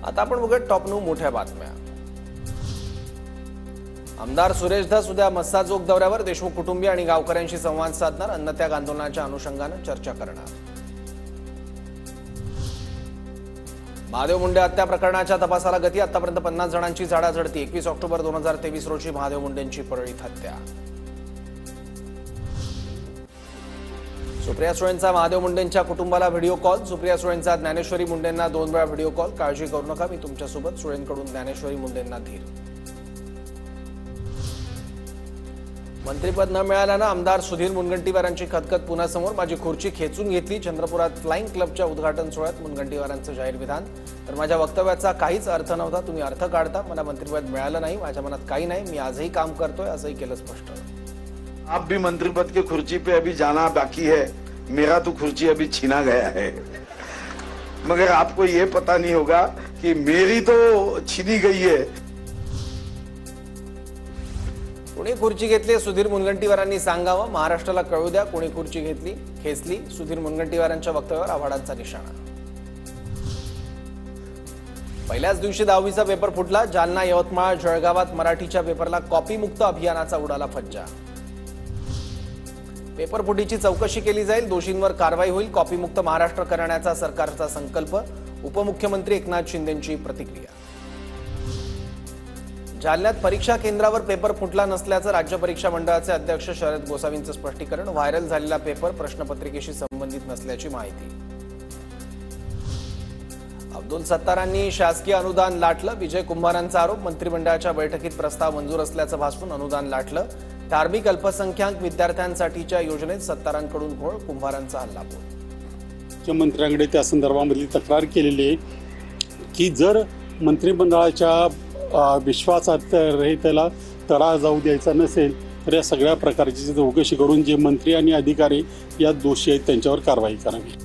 आता आपण बघत टॉप 9 मोठ्या बातम्या। आमदार सुरेश धस उद्या मस्साजोग दौऱ्यावर देशमुख कुटुंबीय आणि गावकऱ्यांशी संवाद साधणार, अन्नत्याग आंदोलनाच्या अनुषंगाने चर्चा करणार। महादेव मुंडे हत्या प्रकरणाच्या तपासाला गती, आतापर्यंत 50 जणांची झाडाझडती। 21 ऑक्टोबर 2023 रोजी महादेव मुंडेंची परळीत हत्या। सुप्रिया सुळेंचा महादेव मुंडेंच्या कुटुंबाला व्हिडिओ कॉल। सुप्रिया सुळेंचा ज्ञानेश्वरी मुंडेंना 2 वेळा व्हिडिओ कॉल। काळजी करू नका, मी तुमच्यासोबत। सुळेंकडून ज्ञानेश्वरी मुंडेंना धीर। मंत्रिपद न मिळाल्यानं आमदार सुधीर मुनगंटीवारांची खतखत पुन्हा समोर। माझी खुर्ची खेचून घेतली। चंद्रपुरात फ्लाइंग क्लबच्या उद्घाटन सोहळ्यात मुनगंटीवारांचं जाहीर विधान। तर माझ्या वक्तव्याचा काहीच अर्थ नव्हता, तुम्ही अर्थ काढता। मला मंत्रिपद मिळालं नाही, माझ्या मनात काही नाही, मी आजही काम करतोय, असंही केलं स्पष्ट। आप भी मंत्रिपद की खुर्ची पे अभी जाना बाकी है, मेरा तो खुर्ची अभी छीना गया है, मगर आपको ये पता नहीं होगा कि मेरी तो छीनी गई है। कोणी खुर्ची घेतली सुधीर मुनगंटीवारांनी सांगावं, महाराष्ट्राला कळू द्या कोणी खुर्ची घेतली खेचली। सुधीर मुनगंटीवारांच्या वक्तव्यावर आव्हाडांचा निशाणा। पहिल्याच दिवशी 10वीचा पेपर फुटला। जालना, यवतमाळ, जळगावात मराठीच्या पेपरला कॉपीमुक्त अभियानाचा उडाला फज्जा। पेपर फुटीची चौकशी केली जाईल, दोषींवर कारवाई होईल। कॉपीमुक्त महाराष्ट्र करण्याचा सरकारचा संकल्प। उपमुख्यमंत्री एकनाथ शिंदेंची प्रतिक्रिया। जालन्यात परीक्षा केंद्रावर पेपर फुटला नसल्याचं राज्य परीक्षा मंडळाचे अध्यक्ष शरद गोसावींचं स्पष्टीकरण। व्हायरल झालेला पेपर प्रश्नपत्रिकेशी संबंधित नसल्याची माहिती। अब्दुल सत्तारांनी शासकीय अनुदान लाटलं, विजय कुंभारांचा आरोप। मंत्रिमंडळाच्या बैठकीत प्रस्ताव मंजूर असल्याचं भासवून अनुदान लाटलं। धार्मिक अल्पसंख्याक विद्यार्थ्यांसाठीच्या योजनेत सत्तारांकडून घोळ, कुंभारांचा हल्लाबोल। मुख्यमंत्र्यांकडे त्या संदर्भामध्ये तक्रार केलेली आहे की जर मंत्रिमंडळाच्या विश्वासार्हतेला तडा जाऊ द्यायचा नसेल तर या सगळ्या प्रकारची चौकशी करून जे मंत्री आणि अधिकारी यात दोषी आहेत त्यांच्यावर कारवाई करावी।